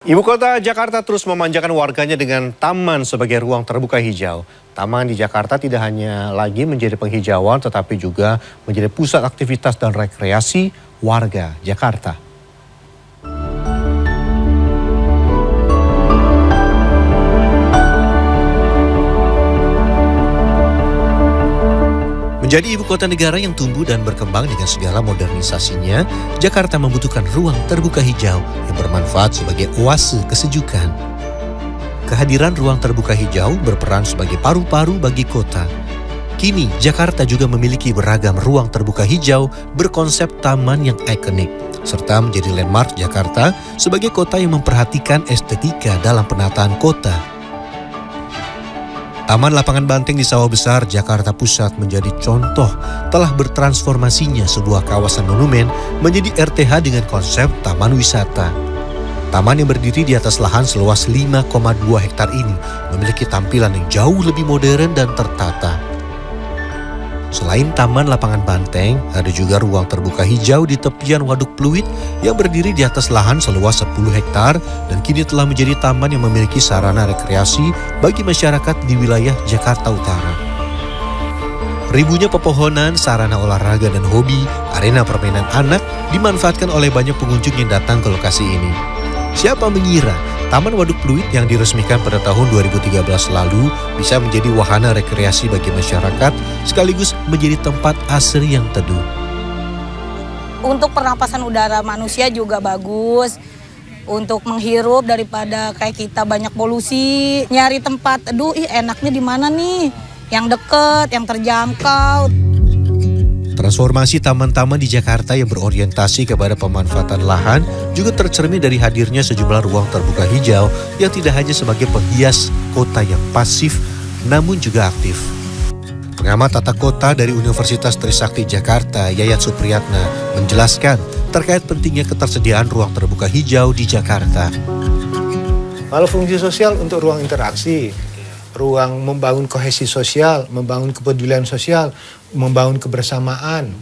Ibu kota Jakarta terus memanjakan warganya dengan taman sebagai ruang terbuka hijau. Taman di Jakarta tidak hanya lagi menjadi penghijauan tetapi juga menjadi pusat aktivitas dan rekreasi warga Jakarta. Menjadi ibu kota negara yang tumbuh dan berkembang dengan segala modernisasinya, Jakarta membutuhkan ruang terbuka hijau yang bermanfaat sebagai oase kesejukan. Kehadiran ruang terbuka hijau berperan sebagai paru-paru bagi kota. Kini, Jakarta juga memiliki beragam ruang terbuka hijau berkonsep taman yang ikonik, serta menjadi landmark Jakarta sebagai kota yang memperhatikan estetika dalam penataan kota. Taman Lapangan Banteng di Sawah Besar, Jakarta Pusat menjadi contoh telah bertransformasinya sebuah kawasan monumen menjadi RTH dengan konsep taman wisata. Taman yang berdiri di atas lahan seluas 5,2 hektar ini memiliki tampilan yang jauh lebih modern dan tertata. Selain Taman Lapangan Banteng, ada juga ruang terbuka hijau di tepian Waduk Pluit yang berdiri di atas lahan seluas 10 hektar dan kini telah menjadi taman yang memiliki sarana rekreasi bagi masyarakat di wilayah Jakarta Utara. Ribunya pepohonan, sarana olahraga dan hobi, arena permainan anak dimanfaatkan oleh banyak pengunjung yang datang ke lokasi ini. Siapa mengira Taman Waduk Pluit yang diresmikan pada tahun 2013 lalu bisa menjadi wahana rekreasi bagi masyarakat sekaligus menjadi tempat asri yang teduh. Untuk pernapasan udara manusia juga bagus. Untuk menghirup daripada kayak kita banyak polusi. Nyari tempat, aduh enaknya di mana nih? Yang deket, yang terjangkau. Transformasi taman-taman di Jakarta yang berorientasi kepada pemanfaatan lahan juga tercermin dari hadirnya sejumlah ruang terbuka hijau yang tidak hanya sebagai penghias kota yang pasif, namun juga aktif. Pengamat tata kota dari Universitas Trisakti Jakarta, Yayat Supriyatna, menjelaskan terkait pentingnya ketersediaan ruang terbuka hijau di Jakarta. Kalau fungsi sosial untuk ruang interaksi, ruang membangun kohesi sosial, membangun kepedulian sosial, membangun kebersamaan,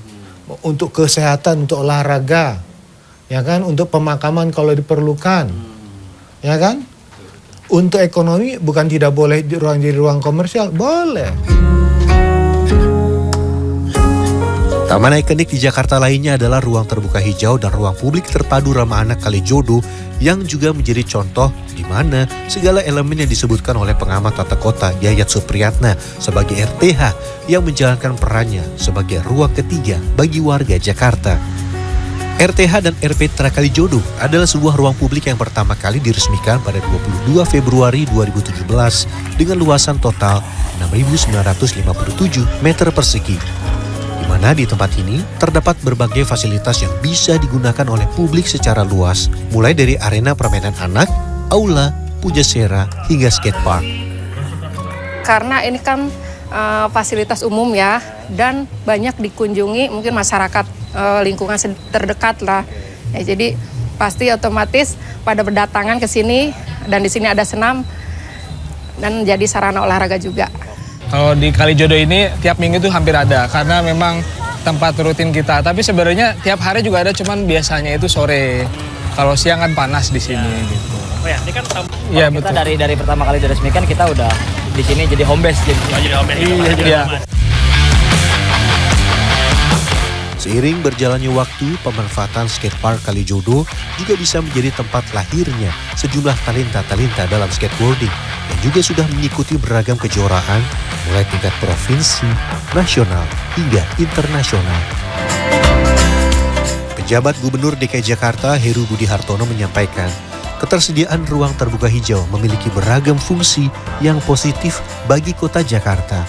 untuk kesehatan, untuk olahraga, ya kan, untuk pemakaman kalau diperlukan, ya kan, untuk ekonomi bukan tidak boleh jadi ruang komersial, boleh. Taman ikonik di Jakarta lainnya adalah ruang terbuka hijau dan ruang publik terpadu ramah anak Kalijodo yang juga menjadi contoh di mana segala elemen yang disebutkan oleh pengamat tata kota Yayat Supriyatna sebagai RTH yang menjalankan perannya sebagai ruang ketiga bagi warga Jakarta. RTH dan RPTRA Kalijodo adalah sebuah ruang publik yang pertama kali diresmikan pada 22 Februari 2017 dengan luasan total 6.957 meter persegi. Di mana di tempat ini terdapat berbagai fasilitas yang bisa digunakan oleh publik secara luas, mulai dari arena permainan anak, aula, pujasera, hingga skatepark. Karena ini kan fasilitas umum ya, dan banyak dikunjungi mungkin masyarakat lingkungan terdekat lah. Ya, jadi pasti otomatis pada berdatangan ke sini dan di sini ada senam dan jadi sarana olahraga juga. Kalau di Kalijodo ini tiap minggu tuh hampir ada karena memang tempat rutin kita. Tapi sebenarnya tiap hari juga ada, cuman biasanya itu sore. Kalau siang kan panas di sini gitu. Oh ya, ini kan ya, kita betul. dari pertama kali diresmikan kita udah di sini jadi home base jadi. Oh, jadi home base. Iya. Seiring berjalannya waktu, pemanfaatan skatepark Kalijodo juga bisa menjadi tempat lahirnya sejumlah talenta-talenta dalam skateboarding yang juga sudah mengikuti beragam kejuaraan mulai tingkat provinsi, nasional, hingga internasional. Pejabat Gubernur DKI Jakarta Heru Budi Hartono menyampaikan, ketersediaan ruang terbuka hijau memiliki beragam fungsi yang positif bagi kota Jakarta.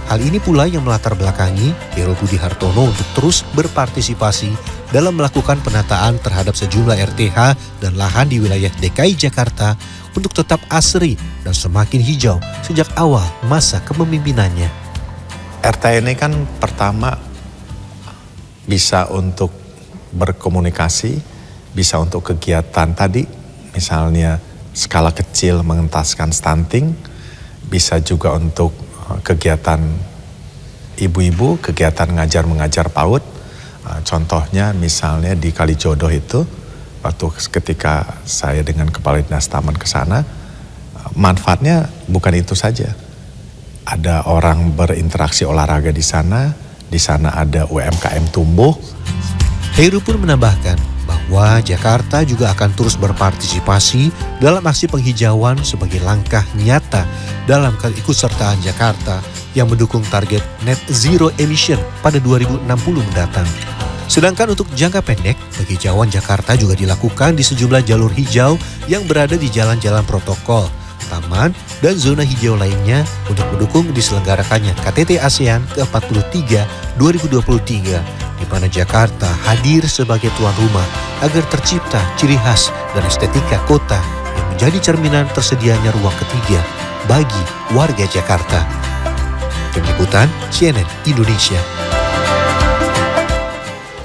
Hal ini pula yang melatar belakangi Heru Budi Hartono untuk terus berpartisipasi dalam melakukan penataan terhadap sejumlah RTH dan lahan di wilayah DKI Jakarta untuk tetap asri dan semakin hijau sejak awal masa kepemimpinannya. RT ini kan pertama bisa untuk berkomunikasi, bisa untuk kegiatan tadi, misalnya skala kecil mengentaskan stunting, bisa juga untuk kegiatan ibu-ibu, kegiatan ngajar-mengajar PAUD. Contohnya misalnya di Kalijodo itu waktu ketika saya dengan Kepala Dinas Taman ke sana, manfaatnya bukan itu saja. Ada orang berinteraksi olahraga di sana ada UMKM tumbuh. Heru pun menambahkan bahwa Jakarta juga akan terus berpartisipasi dalam aksi penghijauan sebagai langkah nyata dalam keikutsertaan Jakarta yang mendukung target net zero emission pada 2060 mendatang. Sedangkan untuk jangka pendek, penghijauan Jakarta juga dilakukan di sejumlah jalur hijau yang berada di jalan-jalan protokol, taman, dan zona hijau lainnya untuk mendukung diselenggarakannya KTT ASEAN ke-43 2023, di mana Jakarta hadir sebagai tuan rumah agar tercipta ciri khas dan estetika kota yang menjadi cerminan tersedianya ruang ketiga bagi warga Jakarta. Tim Liputan CNN Indonesia.